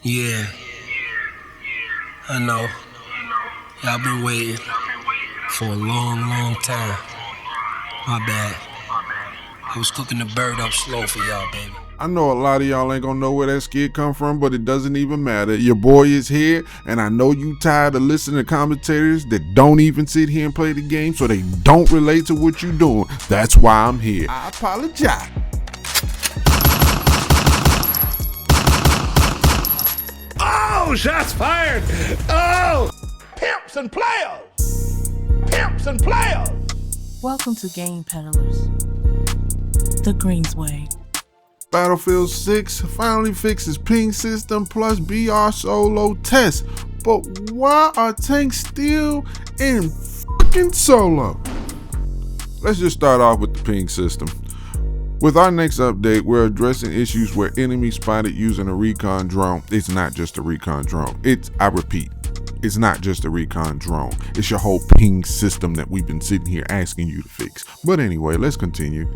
Yeah, I know. Y'all been waiting for a long time. My bad. I was cooking the bird up slow for y'all, baby. I know a lot of y'all ain't gonna know where that skit come from, but it doesn't even matter. Your boy is here, and I know you tired of listening to commentators that don't even sit here and play the game, so they don't relate to what you doing. That's why I'm here. I apologize. Oh, shots fired! Oh! Pimps and players! Pimps and players! Welcome to Game Peddlers, the Greens Way. Battlefield 6 finally fixes ping system plus BR Solo test. But why are tanks still in fucking solo? Let's just start off with the ping system. With our next update, we're addressing issues where enemies spotted using a Recon Drone. It's not just a Recon Drone. I repeat, it's not just a Recon Drone. It's your whole ping system that we've been sitting here asking you to fix. But anyway, let's continue.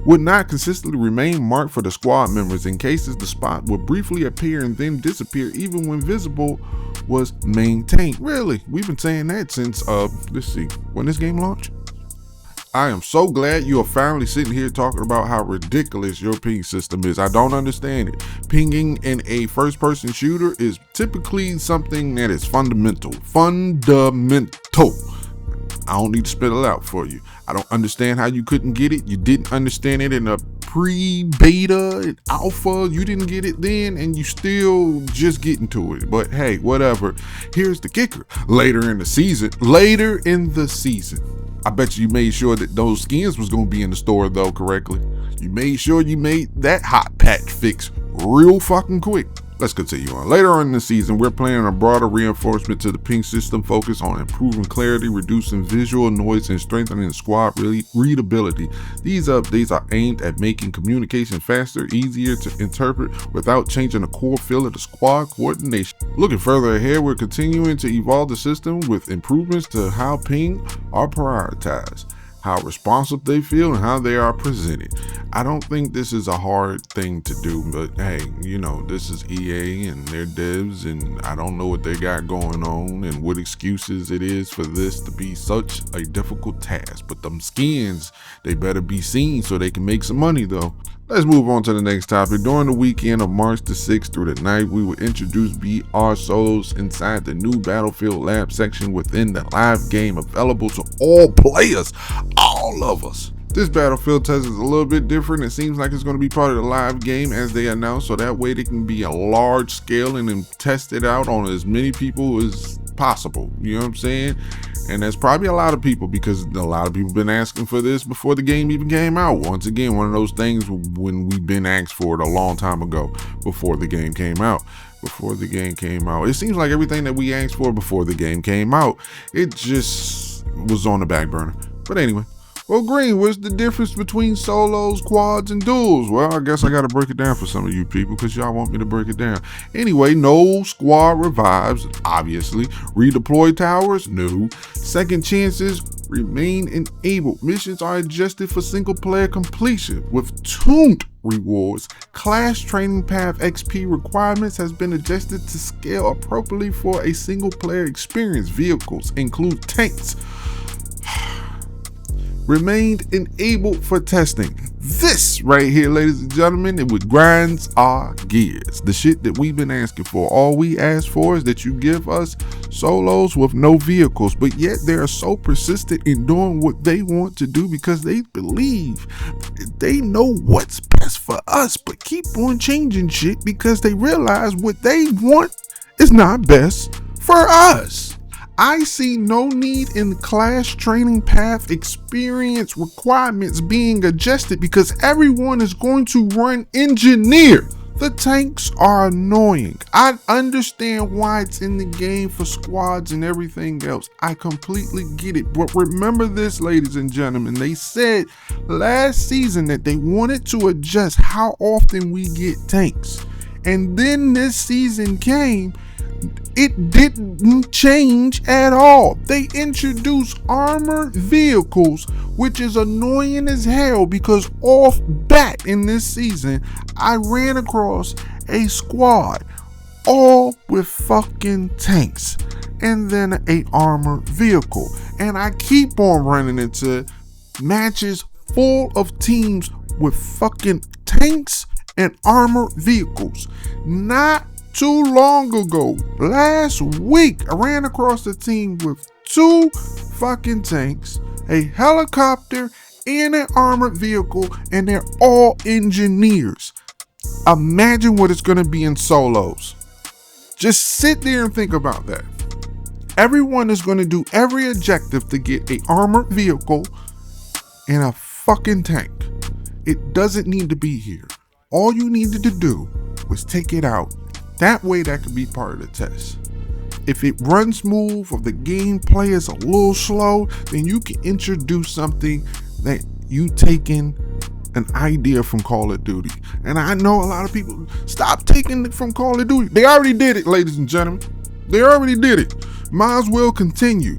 Would not consistently remain marked for the squad members in cases the spot would briefly appear and then disappear even when visible was maintained. Really? We've been saying that since, let's see, when this game launched? I am so glad you are finally sitting here talking about how ridiculous your ping system is. I don't understand it. Pinging in a first-person shooter is typically something that is fundamental. I don't need to spell it out for you. I don't understand how you couldn't get it. You didn't understand it in a pre-beta, alpha. You didn't get it then, and you still just getting to it. But hey, whatever. Here's the kicker. Later in the season, I bet you made sure that those skins was going to be in the store though correctly. You made sure you made that hot patch fix real fucking quick. Let's continue on. Later on in the season, we're planning a broader reinforcement to the ping system focused on improving clarity, reducing visual noise, and strengthening the squad readability. These updates are aimed at making communication faster, easier to interpret without changing the core feel of the squad coordination. Looking further ahead, we're continuing to evolve the system with improvements to how ping are prioritized, how responsive they feel, and how they are presented. I don't think this is a hard thing to do, but hey, you know, this is EA and their devs, and I don't know what they got going on and what excuses it is for this to be such a difficult task. But them skins, they better be seen so they can make some money though. Let's move on to the next topic. During the weekend of March the 6th through the 9th, we will introduce BR Solos inside the new Battlefield Lab section within the live game, available to all players, all of us. This Battlefield test is a little bit different. It seems like it's going to be part of the live game as they announced, so that way they can be a large scale and then test it out on as many people as possible. You know what I'm saying? And there's probably a lot of people, because a lot of people been asking for this before the game even came out. Once again, one of those things when we've been asked for it a long time ago before the game came out. It seems like everything that we asked for before the game came out, it just was on the back burner. But anyway. Well, Green, what's the difference between solos, quads, and duels? Well, I guess I got to break it down for some of you people because y'all want me to break it down. Anyway, no squad revives, obviously. Redeploy towers, no. Second chances remain enabled. Missions are adjusted for single player completion with tuned rewards. Class training path XP requirements has been adjusted to scale appropriately for a single player experience. Vehicles include tanks. Remained enabled for testing. This right here, ladies and gentlemen, it would grinds our gears. The shit that we've been asking for. All we ask for is that you give us solos with no vehicles, but yet they are so persistent in doing what they want to do because they believe they know what's best for us, but keep on changing shit because they realize what they want is not best for us. I see no need in the class training path experience requirements being adjusted because everyone is going to run engineer. The tanks are annoying. I understand why it's in the game for squads and everything else. I completely get it. But remember this, ladies and gentlemen, they said last season that they wanted to adjust how often we get tanks. And then this season came, it didn't change at all. They introduced armored vehicles, which is annoying as hell because off bat in this season, I ran across a squad all with fucking tanks and then a armored vehicle. And I keep on running into matches full of teams with fucking tanks and armored vehicles. Not too long ago, last week, I ran across a team with 2 fucking tanks, a helicopter, and an armored vehicle, and they're all engineers. Imagine what it's gonna be in solos. Just sit there and think about that. Everyone is gonna do every objective to get an armored vehicle and a fucking tank. It doesn't need to be here. All you needed to do was take it out. That way that could be part of the test. If it runs smooth or the gameplay is a little slow, then you can introduce something that you taking an idea from Call of Duty. And I know a lot of people stop taking it from Call of Duty. They already did it, ladies and gentlemen. They already did it. Might as well continue.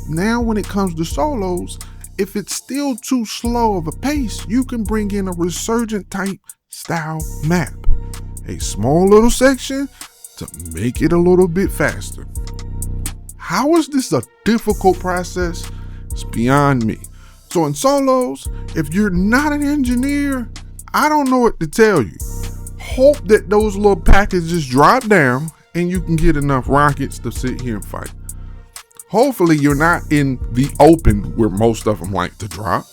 Now when it comes to solos, if it's still too slow of a pace, you can bring in a resurgent type style map. A small little section to make it a little bit faster. How is this a difficult process? It's beyond me. So in solos, if you're not an engineer, I don't know what to tell you. Hope that those little packages drop down and you can get enough rockets to sit here and fight. Hopefully you're not in the open where most of them like to drop,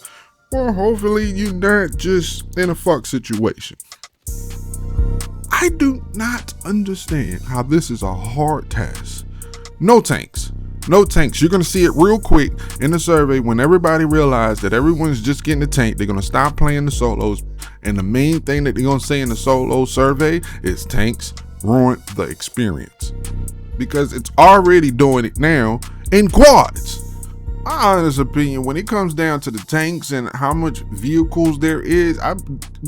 or hopefully you're not just in a fuck situation. I do not understand how this is a hard task. No tanks. No tanks. You're going to see it real quick in the survey when everybody realizes that everyone's just getting a tank. They're going to stop playing the solos. And the main thing that they're going to say in the solo survey is tanks ruin the experience. Because it's already doing it now in quads. My honest opinion, when it comes down to the tanks and how much vehicles there is,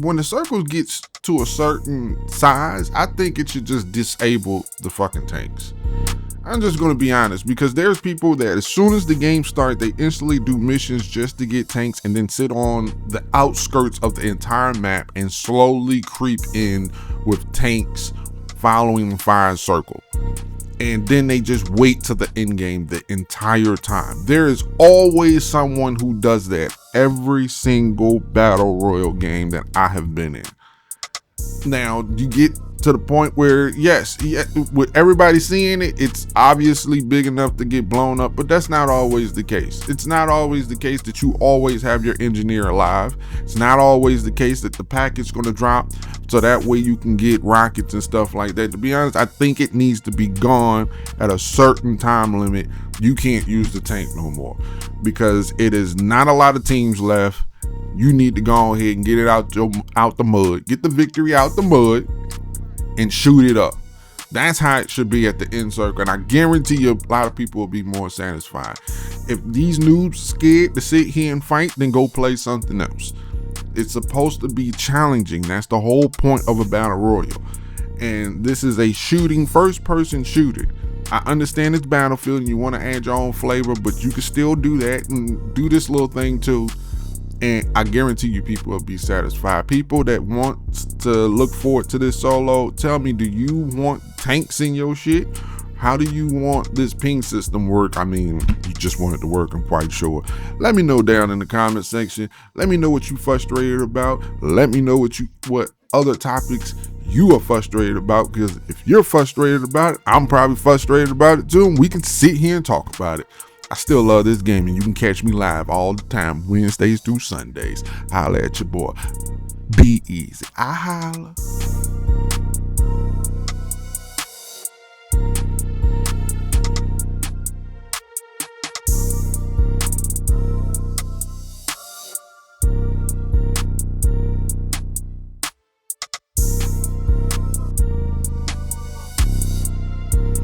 when the circle gets to a certain size, I think it should just disable the fucking tanks. I'm just going to be honest, because there's people that as soon as the game starts, they instantly do missions just to get tanks and then sit on the outskirts of the entire map and slowly creep in with tanks following the fire circle. And then they just wait to the end game the entire time. There is always someone who does that every single battle royale game that I have been in. Now you get to the point where with everybody seeing it, it's obviously big enough to get blown up, but that's not always the case. It's not always the case that you always have your engineer alive. It's not always the case that the package is going to drop so that way you can get rockets and stuff like that. To be honest, I think it needs to be gone at a certain time limit. You can't use the tank no more because it is not a lot of teams left. You need to go ahead and get it out the mud. Get the victory out the mud and shoot it up. That's how it should be at the end circle. And I guarantee you a lot of people will be more satisfied. If these noobs scared to sit here and fight, then go play something else. It's supposed to be challenging. That's the whole point of a battle royale. And this is a shooting, first person shooter. I understand it's Battlefield and you want to add your own flavor, but you can still do that and do this little thing too. And I guarantee you people will be satisfied. People that want to look forward to this solo, tell me, do you want tanks in your shit? How do you want this ping system work? I mean, you just want it to work, I'm quite sure. Let me know down in the comment section. Let me know what you frustrated about. Let me know what other topics you are frustrated about, because if you're frustrated about it, I'm probably frustrated about it too, and we can sit here and talk about it. I still love this game, and you can catch me live all the time, Wednesdays through Sundays. Holla at your boy. Be easy. I holla.